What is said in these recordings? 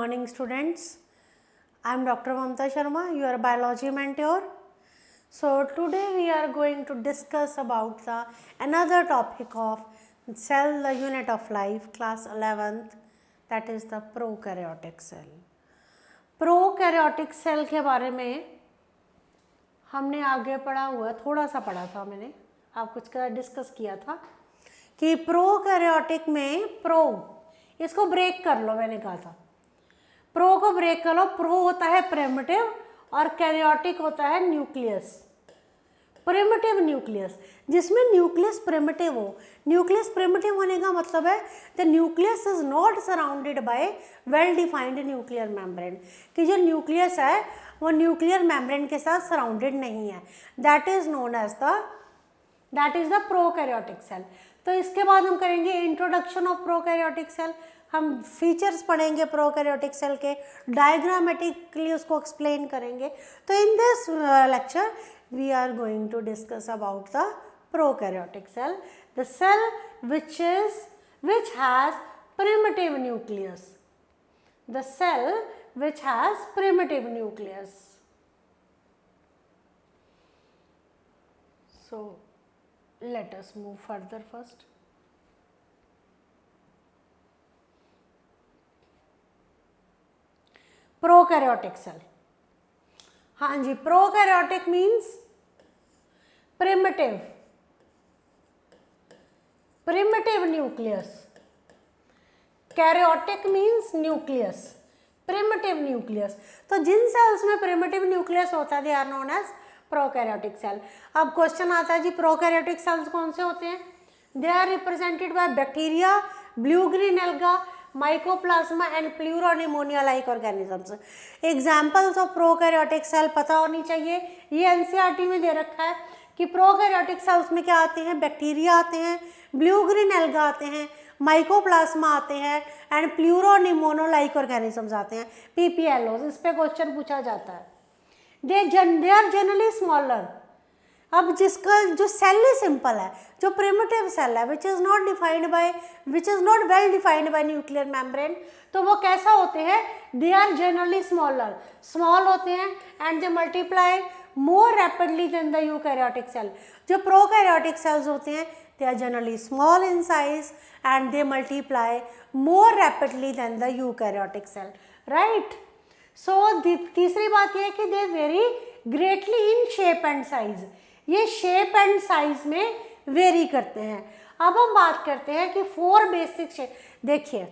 morning students. I am Dr. Mamta Sharma, your biology mentor. So today we are going to discuss about another topic of cell, the unit of life, class 11th, that is the prokaryotic cell. Prokaryotic cell के बारे में हमने आगे पढ़ा हुआ, थोड़ा सा पढ़ा था मैंने, आप कुछ का डिस्कस किया था कि प्रोकैरियोटिक में इसको ब्रेक कर लो, मैंने कहा था प्रो को ब्रेक कर लो। प्रो होता है प्रिमिटिव और कैरियोटिक होता है न्यूक्लियस, प्रिमिटिव न्यूक्लियस, जिसमें न्यूक्लियस प्रिमिटिव हो। न्यूक्लियस प्रिमिटिव होने का मतलब है the nucleus is not surrounded bye well defined nuclear membrane, कि जो न्यूक्लियस है वो न्यूक्लियर मेम्ब्रेन के साथ सराउंडेड नहीं है। That is the prokaryotic cell. तो इसके बाद हम करेंगे इंट्रोडक्शन ऑफ प्रोकैरियोटिक सेल। हम फीचर्स पढ़ेंगे प्रोकैरियोटिक सेल के, डायग्रामेटिकली उसको एक्सप्लेन करेंगे। तो in this lecture we are going to discuss about the prokaryotic cell, the cell which has primitive nucleus, the cell which has primitive nucleus. So let us move further first. Prokaryotic cell, हाँ जी, prokaryotic means primitive nucleus, karyotic means nucleus, primitive nucleus. तो जिन cells में primitive nucleus होता है they are known as prokaryotic cell. अब question आता है जी प्रोकैरियोटिक सेल्स कौन से होते हैं? They are represented by bacteria, blue green alga, mycoplasma and pleuropneumonia like organisms. Examples of prokaryotic cell पता होनी चाहिए। ये एनसीईआरटी में दे रखा है कि प्रोकैरियोटिक सेल्स में क्या आते हैं? बैक्टीरिया आते हैं, ब्लू ग्रीन एल्गा आते हैं, माइकोप्लाज्मा आते हैं एंड प्लूरोनिमोनो लाइक ऑर्गेनिजम्स आते हैं, पीपीएलओ। इस पे क्वेश्चन पूछा जाता है। They are generally smaller. अब जिसका जो सेल ही सिंपल है, जो प्रिमिटिव सेल है which is not well defined by nuclear membrane, तो वो कैसा होते हैं? They are generally smaller, small होते हैं and they multiply more rapidly than the eukaryotic cell. जो प्रोकैरियोटिक सेल्स होते हैं they are generally small in size and they multiply more rapidly than the eukaryotic cell, right. So तीसरी बात यह है कि they vary greatly in shape and size, ये shape and size में वेरी करते हैं। अब हम बात करते हैं कि 4 बेसिक शेप। देखिए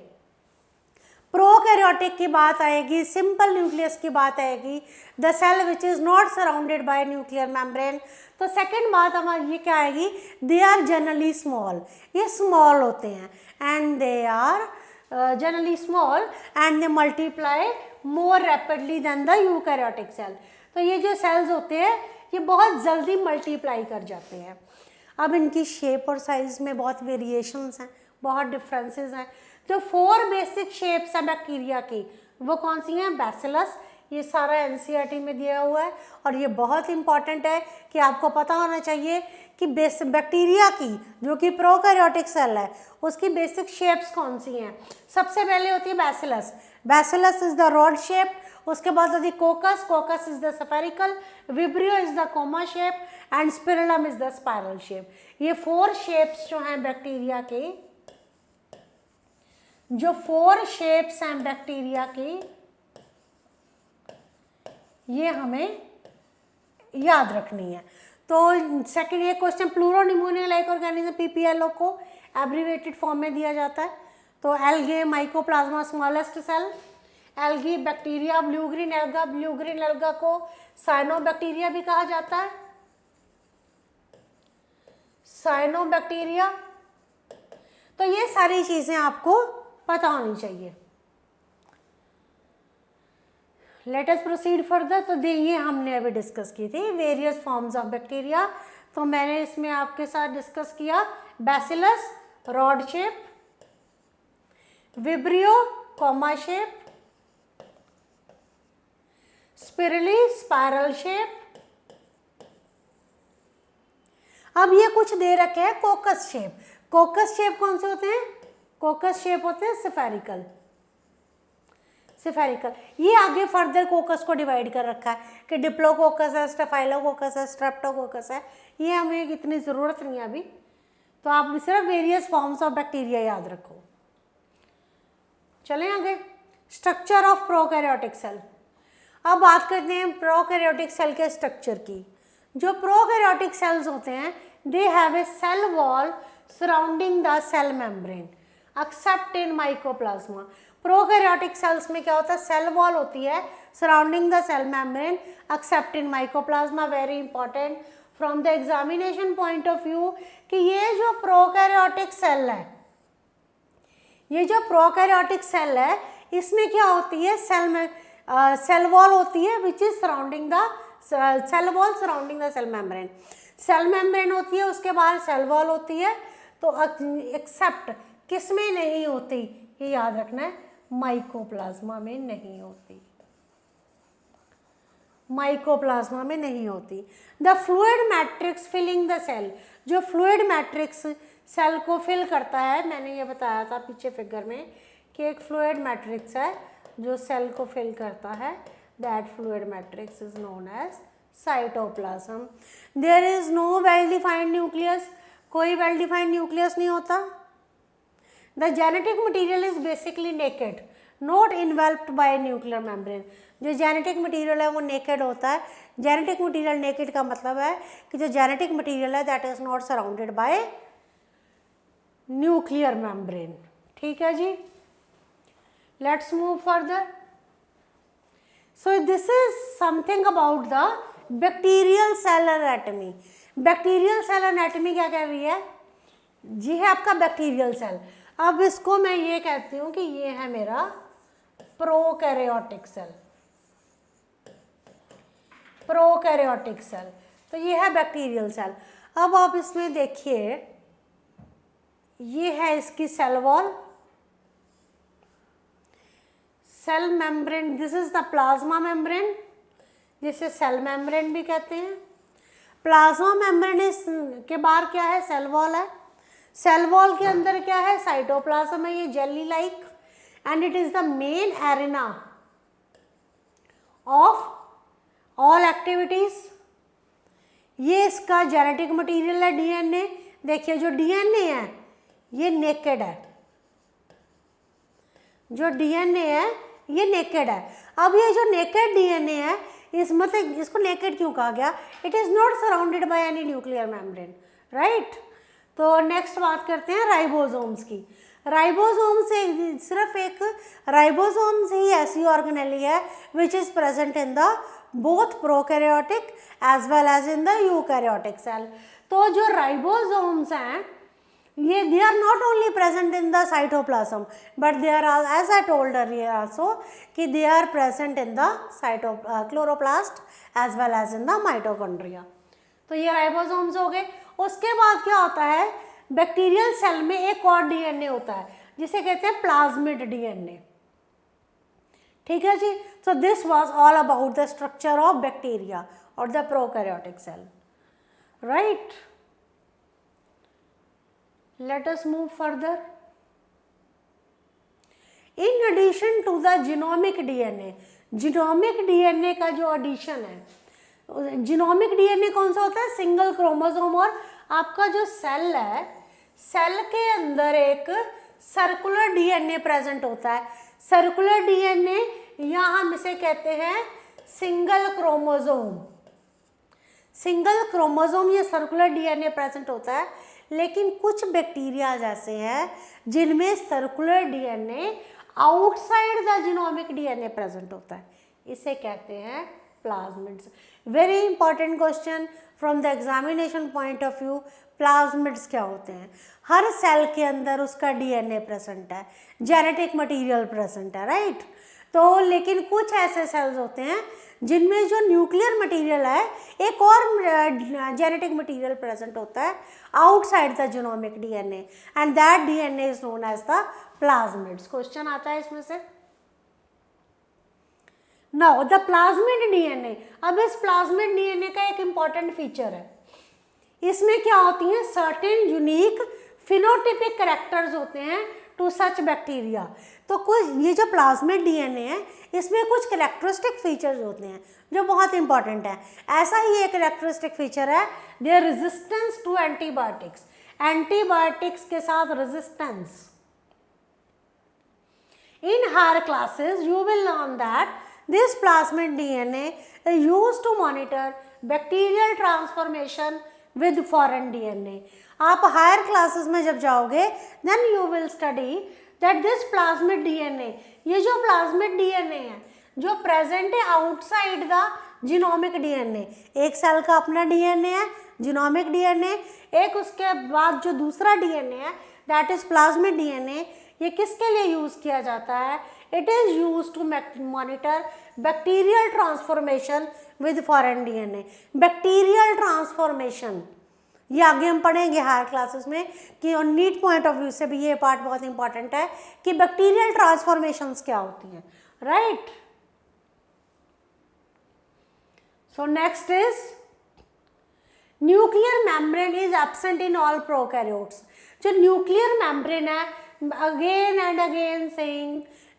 प्रोकैरियोटिक की बात आएगी, सिंपल न्यूक्लियस की बात आएगी, the cell which is not surrounded by nuclear membrane. तो सेकंड बात हमारी ये क्या आएगी? दे आर जनरली स्मॉल, ये स्मॉल होते हैं and they are generally small and they multiply more rapidly than the eukaryotic cell. तो ये जो सेल्स होते हैं ये बहुत जल्दी मल्टीप्लाई कर जाते हैं। अब इनकी शेप और साइज में बहुत वेरिएशंस हैं, बहुत डिफरेंसेस हैं। जो 4 बेसिक शेप्स हैं बैक्टीरिया की, वो कौन सी हैं? बैसिलस, ये सारा एनसीईआरटी में दिया हुआ है और ये बहुत इंपॉर्टेंट है कि आपको पता होना चाहिए कि बैक्टीरिया की जो कि प्रोकैरियोटिक सेल है उसकी बेसिक शेप्स कौन सी हैं। सबसे पहले होती है bacillus, bacillus is the rod shape. उसके बाद होती है coccus, coccus is the spherical, vibrio is the comma shape and spirillum is the spiral shape. ये 4 शेप्स जो हैं बैक्टीरिया के, जो 4 शेप्स हैं बैक्टीरिया की, ये हमें याद रखनी है। तो सेकंड ये question, pleuropneumonia like organism PPLO को एब्रिवेटेड फॉर्म में दिया जाता है। तो algae, mycoplasma smallest cell, algae, bacteria, blue green alga को साइनोबैक्टीरिया भी कहा जाता है, साइनोबैक्टीरिया। तो ये सारी चीजें आपको पता होनी चाहिए। Let us proceed further. तो ये हमने अभी डिस्कस की थी वेरियस फॉर्म्स ऑफ बैक्टीरिया। तो मैंने इसमें आपके साथ डिस्कस किया bacillus rod shape, vibrio comma shape, spirilli spiral shape. अब ये कुछ दे रखे हैं कोकस शेप। कोकस शेप कौन से होते हैं? कोकस शेप होते हैं स्फेरिकल। स्फेरिकल। ये आगे फर्दर कोकस को डिवाइड कर रखा है कि डिप्लोकोकस है, स्टेफाइलोकोकस है, स्ट्रेप्टोकोकस है, ये हमें इतनी ज़रूरत नहीं है अभी, तो आप सिर्फ वेरियस फॉर्म्स ऑफ बैक्टीरिया याद रखो। चलें आगे, स्ट्रक्चर ऑफ प्रोकैरियोटिक सेल। अब बात करते हैं प्रोकैरियोटिक सेल के स्ट्रक्चर की। जो प्रोकैरियोटिक सेल्स होते हैं they have a cell wall surrounding the cell membrane except in mycoplasma. Prokaryotic cells में क्या होता है, सेल वॉल होती है surrounding the cell membrane except in mycoplasma. Very important from the examination point of view कि ये जो prokaryotic cell है, ये जो प्रोकैरियोटिक सेल है इसमें क्या होती है, सेल वॉल होती है which is surrounding the cell wall surrounding the cell membrane. Cell membrane होती है, उसके बाद सेल वॉल होती है, तो एक्सेप्ट किस में नहीं होती, ये याद रखना है, माइकोप्लाज्मा में नहीं होती, माइकोप्लाज्मा में नहीं होती। The fluid matrix filling the cell, जो फ्लूइड मैट्रिक्स सेल को फिल करता है, मैंने ये बताया था पीछे फिगर में कि एक फ्लूइड मैट्रिक्स है जो सेल को फिल करता है, that fluid matrix is known as cytoplasm. There is no well defined nucleus, कोई वेल डिफाइंड न्यूक्लियस नहीं होता। The genetic material is basically naked not enveloped by nuclear membrane. जो genetic material है वो naked होता है। जेनेटिक मटीरियल नेकेड का मतलब है कि जो जेनेटिक मटीरियल है that is not surrounded by nuclear membrane. ठीक है जी, let's move further. So this is something about the bacterial cell anatomy. Bacterial cell anatomy क्या कह रही है जी, है आपका बैक्टीरियल सेल। अब इसको मैं ये कहती हूँ कि ये है मेरा प्रोकैरियोटिक सेल, प्रोकैरियोटिक सेल, तो ये है बैक्टीरियल सेल। अब आप इसमें देखिए, ये है इसकी cell wall, cell membrane, this is the plasma membrane, जिसे सेल मेम्ब्रेन भी कहते हैं। प्लाज्मा मेम्ब्रेन के बाहर क्या है, सेल वॉल है। सेल वॉल के अंदर क्या है, साइटोप्लाज्म है, ये jelly like, and it is the main arena of all activities. ये इसका जेनेटिक मटेरियल है, डीएनए। देखिए जो डीएनए है ये नेकेड है, जो डीएनए है ये नेकेड है। अब ये जो नेकेड डीएनए है, इस मतलब इसको नेकेड क्यों कहा गया, it is not surrounded by any nuclear membrane, right. तो नेक्स्ट बात करते हैं राइबोसोम्स की। राइबोसोम से सिर्फ एक राइबोसोम्स ही ऐसी ऑर्गेनेली है which is present in the both prokaryotic as well as in the eukaryotic cell. तो जो राइबोसोम्स हैं ये they are not only present in the cytoplasm but they are, as I told earlier also, कि they are present in the chloroplast as well as in the mitochondria. तो ये ribosomes हो गए। उसके बाद क्या होता है, बैक्टीरियल सेल में एक और डीएनए होता है जिसे कहते हैं प्लाज्मिड डीएनए। ठीक है जी, so this was all about the structure of bacteria और the prokaryotic cell, right. Let us move further. In addition to the genomic DNA, genomic DNA का जो एडिशन है, जीनोमिक डीएनए कौन सा होता है, सिंगल क्रोमोसोम। और आपका जो सेल है, सेल के अंदर एक सर्कुलर डीएनए प्रेजेंट होता है। सर्कुलर डीएनए या हम इसे कहते हैं सिंगल क्रोमोसोम। सिंगल क्रोमोसोम या सर्कुलर डीएनए प्रेजेंट होता है, लेकिन कुछ बैक्टीरिया जैसे हैं जिनमें circular DNA outside the genomic DNA present होता है, इसे कहते हैं plasmids. Very important question from the examination point of view, plasmids क्या होते हैं। हर सेल के अंदर उसका डीएनए प्रेजेंट है, जेनेटिक मटेरियल प्रेजेंट है, राइट। तो लेकिन कुछ ऐसे सेल्स होते हैं जिनमें जो न्यूक्लियर मटेरियल है, एक और जेनेटिक मटेरियल प्रेजेंट होता है outside the genomic DNA, and that DNA is known as the plasmids. Question आता है इसमें से। Now the plasmid DNA. अब इस प्लाज्मिड डीएनए का एक इंपॉर्टेंट फीचर है, इसमें क्या होती हैं, सर्टेन यूनिक फिनोटिपिक कैरेक्टर्स होते हैं टू सच बैक्टीरिया। तो कुछ ये जो प्लाज्मिड डीएनए है इसमें कुछ कैरेक्टरिस्टिक फीचर्स होते हैं जो बहुत इंपॉर्टेंट है। ऐसा ही एक कैरेक्टरिस्टिक फीचर है there resistance to antibiotics, antibiotics के साथ resistance. In higher classes, you will learn that this plasmid DNA is used to monitor bacterial transformation with foreign DNA. आप हायर क्लासेस में जब जाओगे then you will study that this plasmid DNA, ये जो plasmid DNA है जो present है outside the genomic DNA, एक सेल का अपना डीएनए है जीनोमिक डीएनए, एक उसके बाद जो दूसरा डीएनए है दैट इज प्लाज्मिड डीएनए। ये किसके लिए यूज़ किया जाता है? It is use to monitor bacterial transformation with foreign DNA. Bacterial transformation ये आगे हम पढ़ेंगे हायर क्लासेस में कि और नीट पॉइंट ऑफ व्यू से भी ये पार्ट बहुत इंपॉर्टेंट है कि बैक्टीरियल ट्रांसफॉर्मेशंस क्या होती हैं, right. So next is nuclear membrane is absent in all prokaryotes. जो न्यूक्लियर मेम्ब्रेन है, again and again saying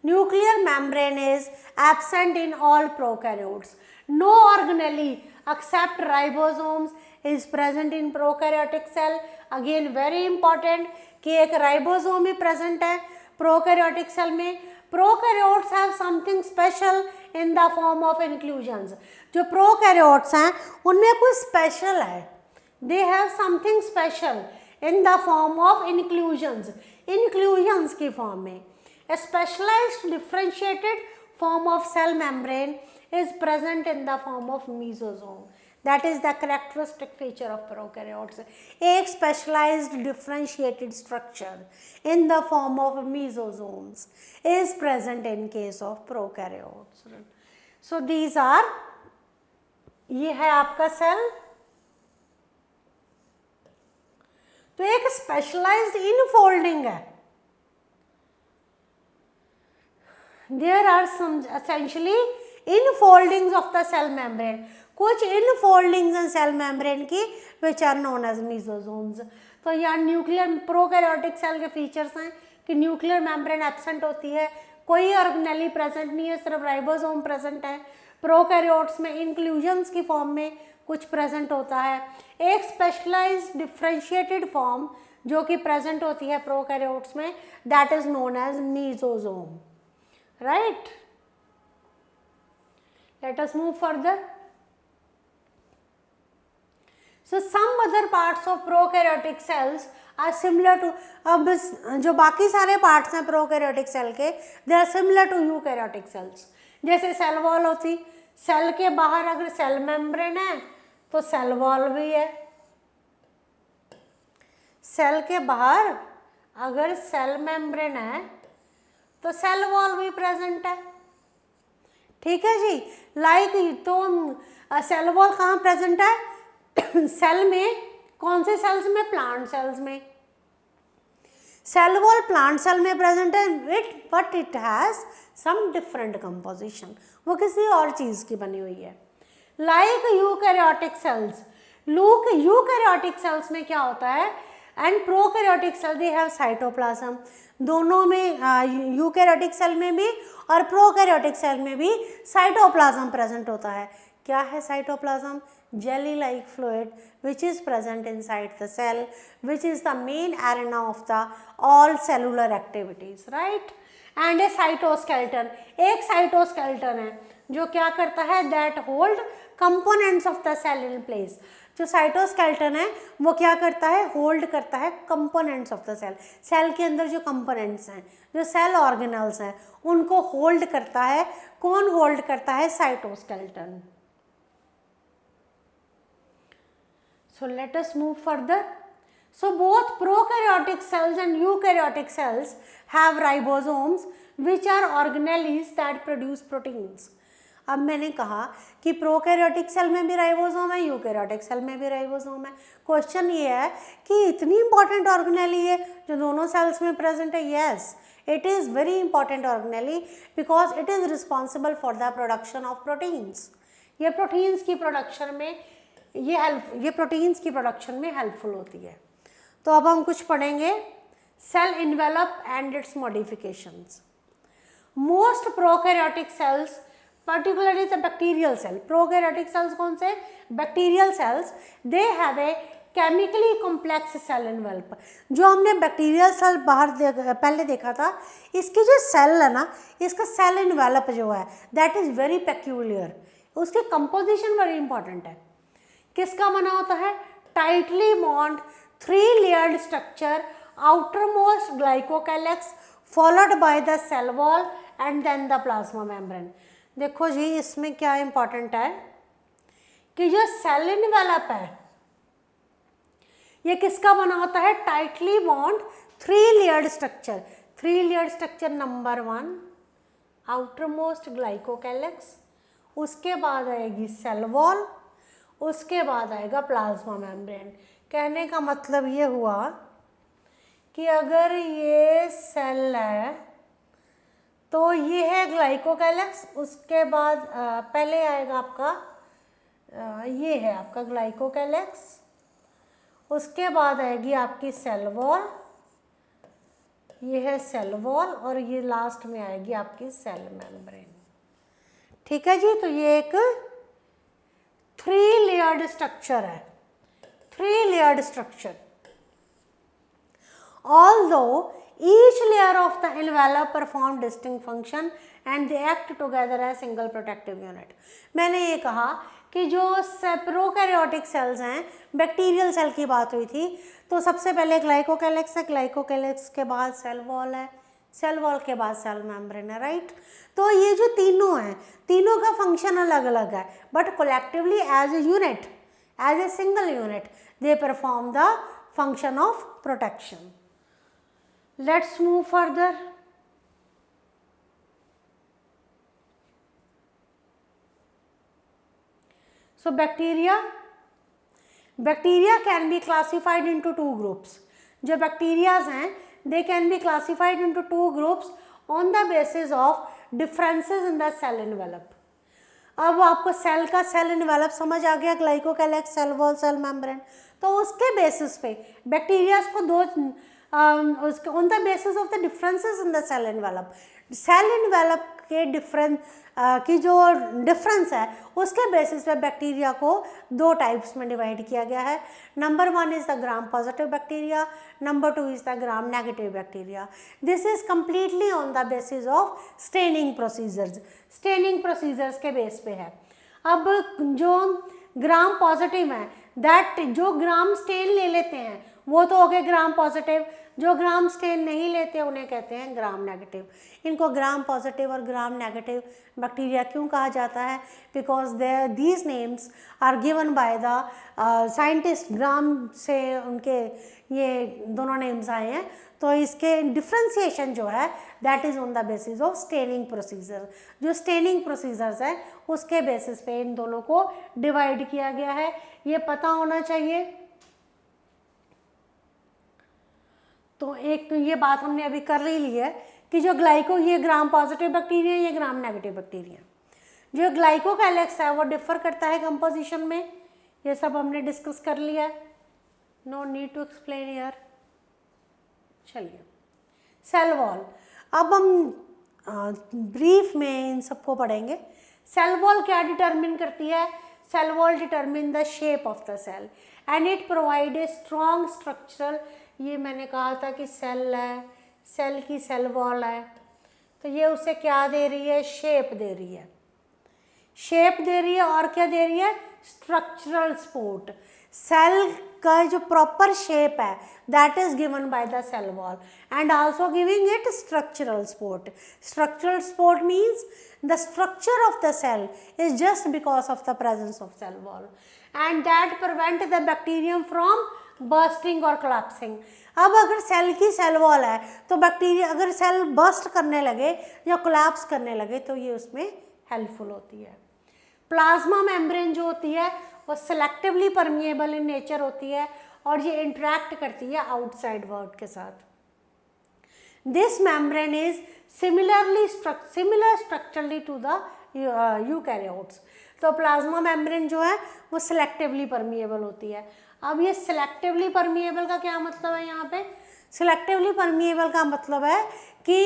nuclear membrane is absent in all prokaryotes. No organelle except ribosomes is present in prokaryotic cell. Again very important कि एक ribosome ही present है prokaryotic cell में। Prokaryotes have something special in the form of inclusions. जो prokaryotes हैं उनमें कुछ special है, they have something special in the form of inclusions, inclusions की फॉर्म में। A specialized differentiated form of cell membrane is present in the form of mesosome. That is the characteristic feature of prokaryotes. एक specialized differentiated structure in the form of mesosomes is present in case of prokaryotes. So these are, ये है आपका cell. तो एक specialized infolding है। There are some essentially infoldings of the cell membrane, कुछ infoldings in cell membrane की which are known as mesosomes. तो यहाँ न्यूक्लियर प्रोकैरियोटिक सेल के फीचर्स हैं कि न्यूक्लियर मेम्ब्रेन एब्सेंट होती है, कोई ऑर्गेनेली प्रेजेंट नहीं है, सिर्फ राइबोसोम प्रेजेंट है। प्रोकैरियोट्स में इंक्लूजन्स की फॉर्म में कुछ प्रेजेंट होता है। एक स्पेशलाइज्ड डिफरेंशिएटेड फॉर्म जो कि प्रेजेंट होती है प्रोकैरियोट्स में that is known as mesosome, right. Let us move further. So some other parts of prokaryotic cells are similar to, अब जो बाकी सारे पार्ट्स हैं प्रोकैरियोटिक सेल के they are similar to eukaryotic cells. जैसे सेल वॉल होती, cell के बाहर अगर सेल मेम्ब्रेन है तो सेल वॉल भी है, सेल के बाहर अगर सेल मेम्ब्रेन है तो सेल वॉल भी प्रेजेंट है, ठीक है जी। लाइक तो सेल वॉल कहाँ प्रेजेंट है? सेल में, कौन से सेल्स में? प्लांट सेल्स में। सेल वॉल प्लांट सेल में प्रेजेंट है, but it has some different composition, वो किसी और चीज की बनी हुई है। Like eukaryotic cells, eukaryotic cells में क्या होता है? And prokaryotic cell they have cytoplasm. दोनों में यूकैरियोटिक सेल में भी और प्रोकैरियोटिक सेल में भी साइटोप्लाज्म प्रेजेंट होता है। क्या है cytoplasm? jelly like fluid which is present inside the cell, which is the main arena of the all cellular activities, right? And a cytoskeleton, एक साइटोस्केलेटन है जो क्या करता है? that hold components of the cell in place। जो cytoskeleton है वो क्या करता है? होल्ड करता है components of the cell. Cell के अंदर जो कंपोनेंट्स हैं, जो सेल ऑर्गेनल्स हैं, उनको होल्ड करता है। कौन होल्ड करता है? Cytoskeleton. So let us move further. So both prokaryotic cells and eukaryotic cells have ribosomes which are organelles that produce proteins. अब मैंने कहा कि प्रोकैरियोटिक सेल में भी राइबोसोम है, यूकैरियोटिक सेल में भी राइबोसोम है। क्वेश्चन ये है कि इतनी इंपॉर्टेंट ऑर्गेनेली है जो दोनों सेल्स में प्रेजेंट है। Yes, it is very important organelle because it is responsible for the production of proteins. ये प्रोटीन्स की प्रोडक्शन में ये प्रोटीन्स की प्रोडक्शन में हेल्पफुल होती है। तो अब हम कुछ पढ़ेंगे cell envelope and its modifications. Most prokaryotic cells, particularly the bacterial cell, prokaryotic cells कौन से? Bacterial cells, they have a chemically complex cell envelope. जो हमने बैक्टीरियल सेल पहले देखा था, इसकी जो सेल है ना, इसका सेल एनवेल्प जो है दैट इज़ वेरी पेक्यूलियर. उसकी कंपोजिशन बड़ी इंपॉर्टेंट है. किसका बना होता है? Tightly bound 3 layered structure, outermost glycocalyx followed by the cell wall and then the plasma membrane. देखो जी, इसमें क्या इंपॉर्टेंट है कि जो सेल एनवेल्प है ये किसका बना होता है? Tightly bound 3 layered structure. 3 layered structure number 1 outer most glycocalyx, उसके बाद आएगी सेल वॉल, उसके बाद आएगा प्लाज्मा मेम्ब्रेन. कहने का मतलब ये हुआ कि अगर ये सेल है तो ये है ग्लाइकोकैलेक्स, उसके बाद पहले आएगा आपका ये है आपका ग्लाइकोकैलेक्स, उसके बाद आएगी आपकी सेल वॉल, ये है सेल वॉल, और ये लास्ट में आएगी आपकी सेल मेम्ब्रेन. ठीक है जी. तो ये एक 3 लेयर्ड स्ट्रक्चर है. 3 layered structure. Although each layer of the envelope perform distinct function and they act together as single protective unit. मैंने ये कहा कि जो प्रोकैरियोटिक सेल्स हैं, बैक्टीरियल सेल की बात हुई थी, तो सबसे पहले ग्लाइकोकैलेक्स है, ग्लाइकोकैलेक्स के बाद सेल वॉल है, सेल वॉल के बाद सेल मेम्ब्रेन है, राइट. तो ये जो तीनों हैं, तीनों का फंक्शन अलग अलग है, but collectively as a unit, as a single unit they perform the function of protection. Let's move further. So bacteria can be classified into 2 groups. जो bacterias हैं they can be classified into 2 groups on the basis of differences in the cell envelope. अब आपको cell का cell envelope समझ आ गया, glycocalyx, cell wall, cell membrane. तो उसके बेसिस पे बैक्टीरियाज को दो on the basis of the differences in the cell envelope, cell envelope के की जो डिफरेंस है उसके बेसिस पे बैक्टीरिया को 2 टाइप्स में डिवाइड किया गया है. Number 1 is the gram positive bacteria, number 2 is the gram negative bacteria. This is completely on the basis of staining procedures. Staining procedures के बेस पे है. अब जो ग्राम पॉजिटिव हैं दैट जो ग्राम स्टेन ले लेते हैं वो तो हो गए ग्राम पॉजिटिव, जो ग्राम स्टेन नहीं लेते उन्हें कहते हैं ग्राम नेगेटिव. इनको ग्राम पॉजिटिव और ग्राम नेगेटिव बैक्टीरिया क्यों कहा जाता है? Because these names are given by the scientist. Gram से उनके ये दोनों नेम्स आए हैं. तो इसके डिफ्रेंसिएशन जो है that is on the basis of staining procedure. जो स्टेनिंग प्रोसीजर्स है उसके बेसिस पे इन दोनों को डिवाइड किया गया है. ये पता होना चाहिए. तो एक तो ये बात हमने अभी कर ही ली है कि जो ये ग्राम पॉजिटिव बैक्टीरिया, ये ग्राम नेगेटिव बैक्टीरिया. जो ग्लाइकोकैलेक्स है वो डिफर करता है कंपोजिशन में. ये सब हमने डिस्कस कर लिया है. No need to explain here. चलिए सेल वॉल. अब हम ब्रीफ में इन सबको पढ़ेंगे. सेल वॉल क्या डिटरमिन करती है? Cell wall determine the shape of the cell and it provide a strong structural. ये मैंने कहा था कि सेल है, सेल की सेल वॉल है, तो ये उसे क्या दे रही है? शेप दे रही है. शेप दे रही है और क्या दे रही है? Structural support. सेल का जो प्रॉपर शेप है that is given by the cell wall and also giving it structural support. Structural support means the structure of the cell is just because of the presence of cell wall and that prevent the bacterium from bursting और collapsing. अब अगर cell की cell wall है तो bacteria अगर cell burst करने लगे या कोलैप्स करने लगे तो ये उसमें हेल्पफुल होती है. प्लाज्मा मेम्ब्रेन जो होती है वो सेलेक्टिवली परमिएबल इन नेचर होती है और ये इंटरेक्ट करती है आउटसाइड वर्ल्ड के साथ. This membrane is similar structurally to the eukaryotes. तो प्लाज्मा मेम्ब्रेन जो है वो सेलेक्टिवली परमिएबल होती है. अब ये सेलेक्टिवली परमिएबल का क्या मतलब है? यहाँ पे सिलेक्टिवली परमिएबल का मतलब है कि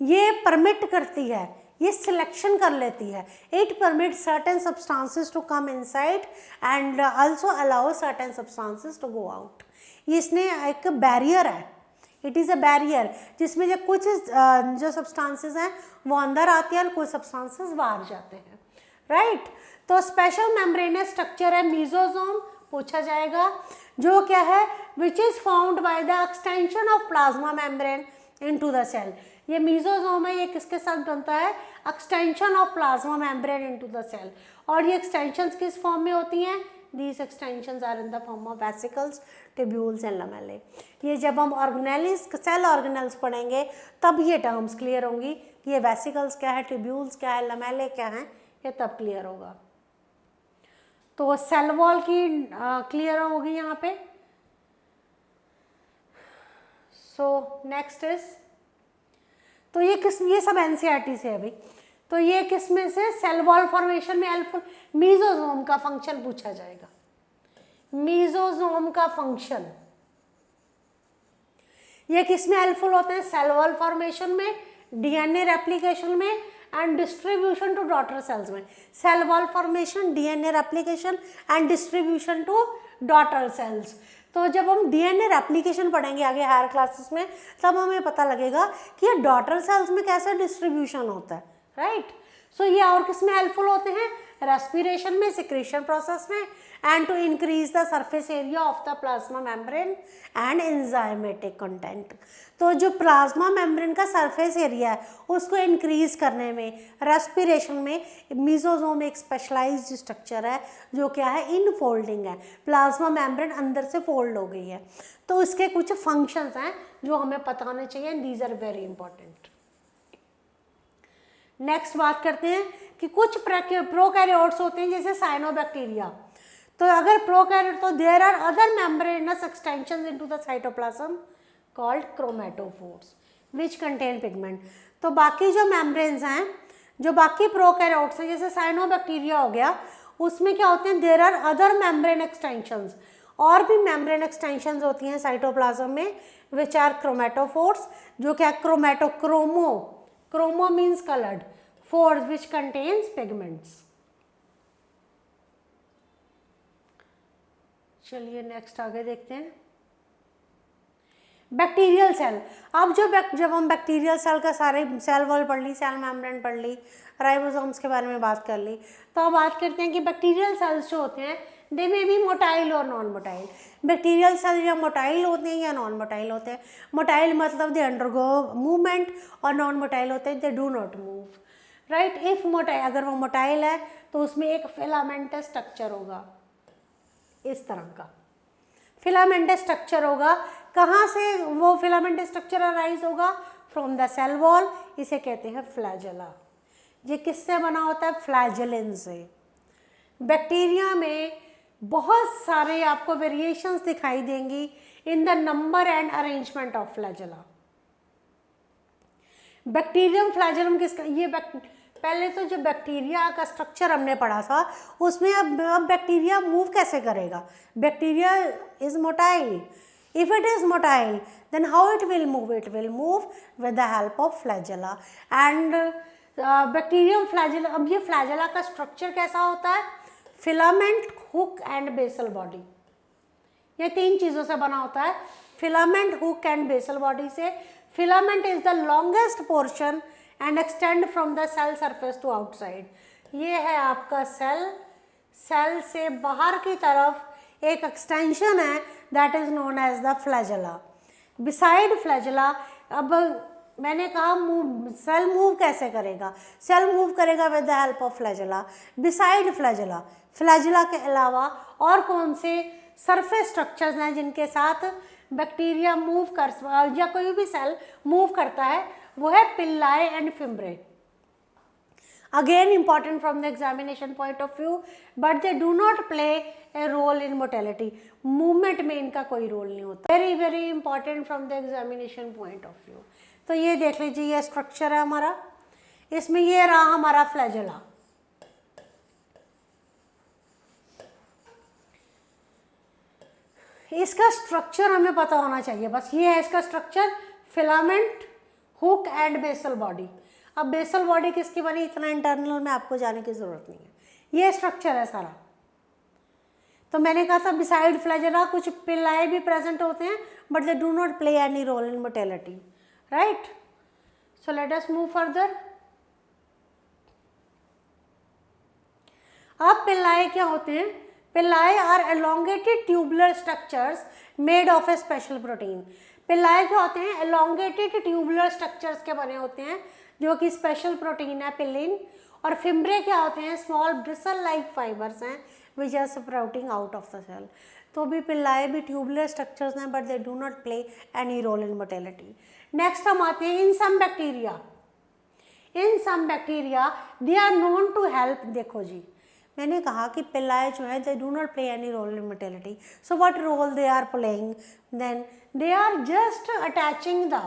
ये परमिट करती है, ये सिलेक्शन कर लेती है। It permit certain substances to come inside and also allow certain substances to go out. ये इसने एक बैरियर है, इट इज़ अ बैरियर, जिसमें जो कुछ जो सब्सटेंसेस हैं वो अंदर आती है और कुछ सब्सटेंसेस बाहर जाते हैं, राइट। तो स्पेशल मेम्ब्रेनस स्ट्रक्चर है मीजोसोम, पूछा जाएगा, जो क्या है, which is found by the extension of plasma membrane into the cell. ये मीजोसोम है, ये किसके साथ बनता है, extension of plasma membrane into the cell. और ये एक्सटेंशंस किस फॉर्म में होती हैं, these extensions are in the form of vesicles, tubules and lamellae। ये जब हम ऑर्गेनेल्स, सेल ऑर्गेनेल्स पढ़ेंगे तब ये टर्म्स क्लियर होंगी कि ये वेसिकल्स क्या है, ट्यूब्यूल्स क्या है, लमेले क्या हैं, ये तब क्लियर होगा। तो सेल वॉल की क्लियर होगी यहाँ पे। सो नेक्स्ट इज, तो ये सब एनसीईआरटी से है भाई। तो ये किस में से, सेल वॉल फॉर्मेशन में हेल्पफुल, मीजोसोम का फंक्शन पूछा जाएगा, मीजोसोम का फंक्शन, ये किस में हेल्पफुल होते हैं, सेल वॉल फॉर्मेशन में, डीएनए रेप्लिकेशन में and distribution to daughter cells में। Cell wall formation, DNA replication and distribution to daughter cells. तो जब हम डीएनए रेप्लिकेशन पढ़ेंगे आगे हायर क्लासेस में, तब हमें पता लगेगा कि ये डॉटर सेल्स में कैसे डिस्ट्रीब्यूशन होता है, राइट। सो ये और किस में हेल्पफुल होते हैं, रेस्पिरेशन में, सिक्रीशन प्रोसेस में, and to increase the surface area of the plasma membrane and enzymatic content. तो जो प्लाज्मा मेम्ब्रेन का सरफेस एरिया है उसको इंक्रीज करने में, रेस्पिरेशन में, मीजोसोम एक स्पेशलाइज्ड स्ट्रक्चर है जो क्या है, इनफोल्डिंग है, प्लाज्मा मेम्ब्रेन अंदर से फोल्ड हो गई है। तो इसके कुछ फंक्शंस हैं जो हमें पता होने चाहिए, these are very important. Next बात करते हैं कि कुछ प्रोकैरियोट्स होते हैं जैसे साइनोबैक्टीरिया। तो अगर प्रोकैरियोट, तो there are other membranous extensions into the cytoplasm called chromatophores which contain pigment. तो बाकी जो मेम्ब्रेन्स हैं, जो बाकी प्रोकैरियोट्स हैं जैसे साइनोबैक्टीरिया हो गया, उसमें क्या होते हैं, there are other membrane extensions, और भी मेम्ब्रेन एक्सटेंशंस होती हैं साइटोप्लाज्म में, विच आर क्रोमेटोफोर्स, जो क्या chromo means colored, phores which contains pigments. चलिए नेक्स्ट आगे देखते हैं, बैक्टीरियल सेल। अब जब हम बैक्टीरियल सेल का सारे सेल वॉल पढ़ ली, सेल मेम्ब्रेन पढ़ ली, राइबोसोम्स के बारे में बात कर ली, तो अब बात करते हैं कि बैक्टीरियल सेल्स जो होते हैं दे में भी मोटाइल और नॉन मोटाइल। बैक्टीरियल सेल या मोटाइल होते हैं या नॉन मोटाइल होते हैं। मोटाइल मतलब दे अंडरगो मूवमेंट, और नॉन मोटाइल होते हैं दे do not move, right. If motile, अगर वो मोटाइल है तो उसमें एक फिलामेंटस स्ट्रक्चर होगा, इस तरह का फिलामेंटस स्ट्रक्चर होगा। कहाँ से वो फिलामेंटस स्ट्रक्चर अराइज होगा, फ्रॉम द सेल वॉल, इसे कहते हैं फ्लैजेला। ये किससे बना होता है, फ्लैजेलिन से। बैक्टीरिया में बहुत सारे आपको वेरिएशंस दिखाई देंगी in the number and arrangement of flagella. Bacterium flagellum किसका, ये पहले तो जो बैक्टीरिया का स्ट्रक्चर हमने पढ़ा था उसमें अब बैक्टीरिया मूव कैसे करेगा। Bacteria is motile, if it is motile then how it will move, it will move with the help of flagella and bacterium flagella. अब ये फ्लैजेला का स्ट्रक्चर कैसा होता है, filament, hook and basal body, ये तीन चीज़ों से बना होता है, filament, hook and basal body से। Filament is the longest portion and extend from the cell surface to outside. ये है आपका सेल, सेल से बाहर की तरफ एक एक्सटेंशन है that is known as the flagella. Beside flagella, अब मैंने कहा सेल मूव कैसे करेगा, सेल मूव करेगा with the help of flagella. Beside flagella, flagella के अलावा और कौन से सरफेस स्ट्रक्चर्स हैं जिनके साथ बैक्टीरिया मूव कर, या कोई भी सेल मूव करता है, वो है pili and fimbriae. Again important from the examination point of view, but they do not play a role in motility. Movement में इनका कोई रोल नहीं होता। Very very important from the examination point of view. तो ये देख लीजिए, ये स्ट्रक्चर है हमारा, इसमें ये रहा हमारा फ्लैजेला। इसका स्ट्रक्चर हमें पता होना चाहिए, बस ये है इसका structure, filament, hook and basal body. अब बेसल बॉडी किसकी बनी, इतना इंटरनल में आपको जाने की जरूरत नहीं है, ये स्ट्रक्चर है सारा। तो मैंने कहा था बिसाइड फ्लैजेला कुछ पिल्लाए भी प्रेजेंट होते हैं, but they do not play any role in motility, right. So let us move further. अब पिल्लाए क्या होते हैं, pili are elongated tubular structures made of a special protein. Pili क्या होते हैं, एलोंगेटेड ट्यूबुलर स्ट्रक्चर्स के बने होते हैं जो कि स्पेशल प्रोटीन है पिलिन। और फिम्ब्रे क्या होते हैं, स्मॉल ब्रिसल लाइक फाइबर्स हैं which are sprouting out of the cell. तो भी पिल्लाए भी ट्यूबुलर स्ट्रक्चर्स हैं, but they do not play any role in motility. Next हम आते हैं in some bacteria. In some bacteria they are known to help, देखो जी मैंने कहा कि पिल्लाए जो है they do not play any role in motility. So what role they are playing, then they are just attaching the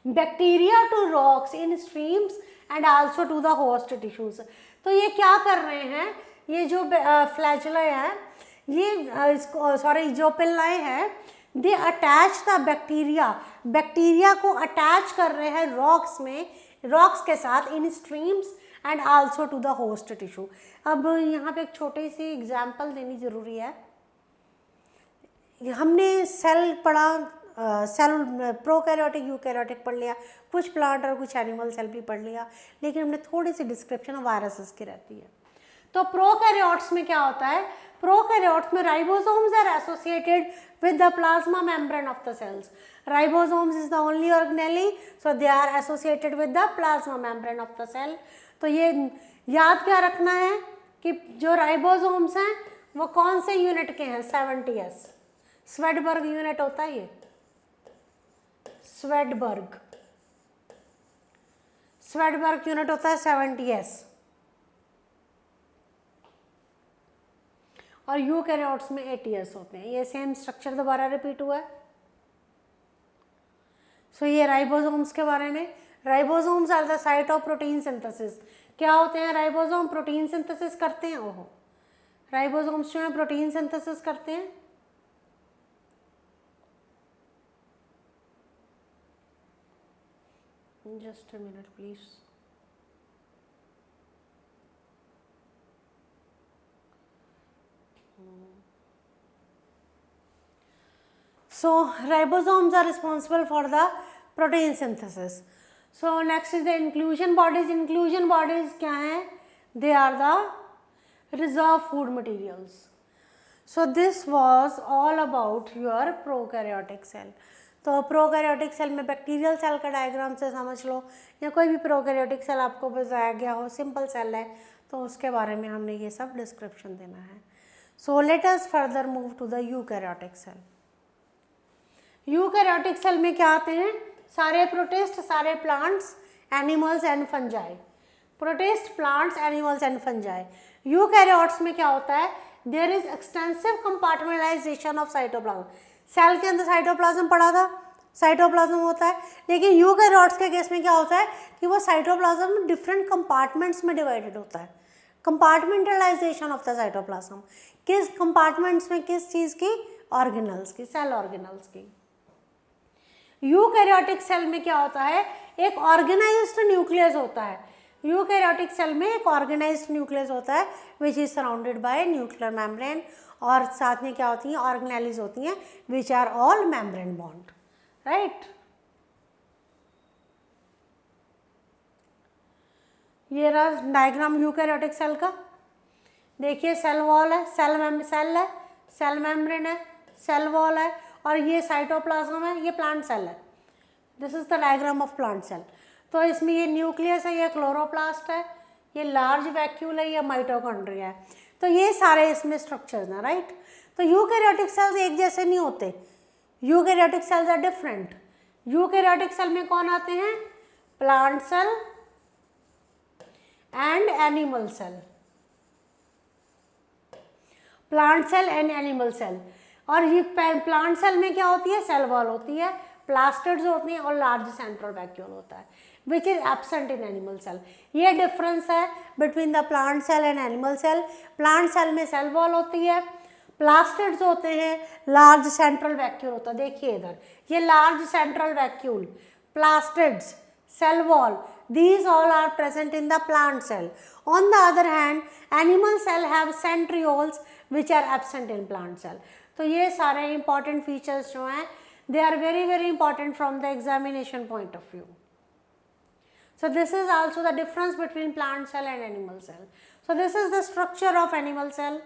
bacteria to rocks in streams and also to the host tissues. तो ये क्या कर रहे हैं, ये जो flagella है, ये सॉरी जो पिल्लाए हैं, they attach the bacteria, bacteria को अटैच कर रहे हैं रॉक्स में, रॉक्स के साथ, in streams and also to the host tissue. अब यहाँ पे एक छोटी सी एग्जाम्पल देनी ज़रूरी है। हमने सेल पढ़ा, सेल प्रोकैरियोटिक यूकैरियोटिक पढ़ लिया, कुछ प्लांट और कुछ एनिमल सेल भी पढ़ लिया, लेकिन हमने थोड़ी सी डिस्क्रिप्शन वायरसेस की रहती है। तो प्रोकैरियोट्स में क्या होता है, प्रोकैरियोट्स में ribosomes are associated with the plasma membrane of the cells. Ribosomes is the only organelle, so they are associated with the plasma membrane of the cell. तो ये याद क्या रखना है कि जो राइबोसोम्स हैं वो कौन से यूनिट के हैं, 70S। स्वेडबर्ग यूनिट होता है ये, स्वेडबर्ग यूनिट होता है 70S। और यूकैरियोट्स में 80S होते हैं। ये सेम स्ट्रक्चर दोबारा रिपीट हुआ है। सो ये राइबोसोम्स के बारे में, ribosomes are the site of protein synthesis. क्या होते हैं राइबोसोम, प्रोटीन सिंथेसिस करते हैं। ओहो, राइबोसोम्स जो है प्रोटीन सिंथेसिस करते हैं। Just a minute please. So ribosomes are responsible for the protein synthesis. So next is the inclusion bodies. Inclusion bodies क्या हैं? They are the reserve food materials. So this was all about your prokaryotic cell. तो prokaryotic cell में bacterial cell का diagram से समझ लो, या कोई भी प्रोकैरियोटिक सेल आपको बताया गया हो, सिंपल सेल है तो उसके बारे में हमने ये सब डिस्क्रिप्शन देना है। So let us further move to the eukaryotic cell. Eukaryotic cell में क्या आते हैं, सारे प्रोटिस्ट, सारे plants, animals and fungi. Protist, plants, animals and fungi. Eukaryotes में क्या होता है, there is extensive compartmentalisation of cytoplasm. Cell के अंदर साइटोप्लाज्म पड़ा था, साइटोप्लाज्म होता है, लेकिन यूकैरियोट्स के केस में क्या होता है कि वो साइटोप्लाज्म डिफरेंट कंपार्टमेंट्स में डिवाइडेड होता है। कंपार्टमेंटलाइजेशन ऑफ द साइटोप्लाज्म, किस कंपार्टमेंट्स में किस चीज़ की, ऑर्गेनल्स की, सेल ऑर्गेनल्स की। यूकैरियोटिक सेल में क्या होता है, एक ऑर्गेनाइज्ड न्यूक्लियस होता है। यूकैरियोटिक सेल में एक ऑर्गेनाइज्ड न्यूक्लियस होता है which is surrounded by nuclear membrane, और साथ में क्या होती हैं, ऑर्गेनेलिज होती हैं which are all membrane bound, right. ये रहा डायग्राम यूकैरियोटिक सेल का। देखिए सेल वॉल है, सेल मेम्ब्रेन है, सेल वॉल है, और ये साइटोप्लाज्म है, ये प्लांट सेल है। This is the diagram of plant cell. तो इसमें ये न्यूक्लियस है, ये क्लोरोप्लास्ट है, ये लार्ज वैक्यूल है, ये माइटोकॉन्ड्रिया है। तो ये सारे इसमें स्ट्रक्चर्स हैं, राइट। तो यूकैरियोटिक सेल्स एक जैसे नहीं होते, eukaryotic cells are different. Eukaryotic cell में कौन आते हैं, plant cell and animal cell, plant cell and animal cell. और ये प्लांट सेल में क्या होती है, सेल वॉल होती है, प्लास्टिड्स होती हैं, और लार्ज सेंट्रल वैक्यूल होता है which is absent in animal cell. ये डिफरेंस है between the plant cell and animal cell. Plant cell में सेल वॉल होती है, प्लास्टिड्स होते हैं लार्ज सेंट्रल वैक्यूल होता है, देखिए इधर ये large central vacuole, plastids, cell wall, these all are present in the plant cell. On the other hand, animal cell have centrioles which are absent in plant cell. तो ये सारे important features जो हैं they are very very important from the examination point of view. So this is also the difference between plant cell and animal cell. So this is the structure of animal cell.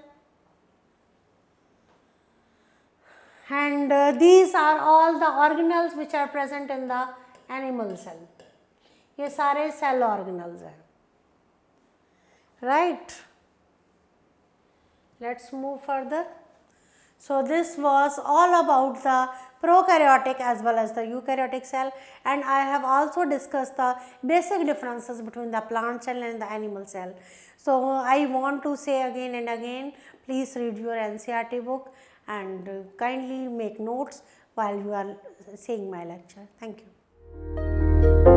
And these are all the organelles which are present in the animal cell. ये सारे cell organelles हैं, right. Let's move further. So this was all about the prokaryotic as well as the eukaryotic cell, and I have also discussed the basic differences between the plant cell and the animal cell. So I want to say again and again, please read your NCERT book and kindly make notes while you are seeing my lecture. Thank you.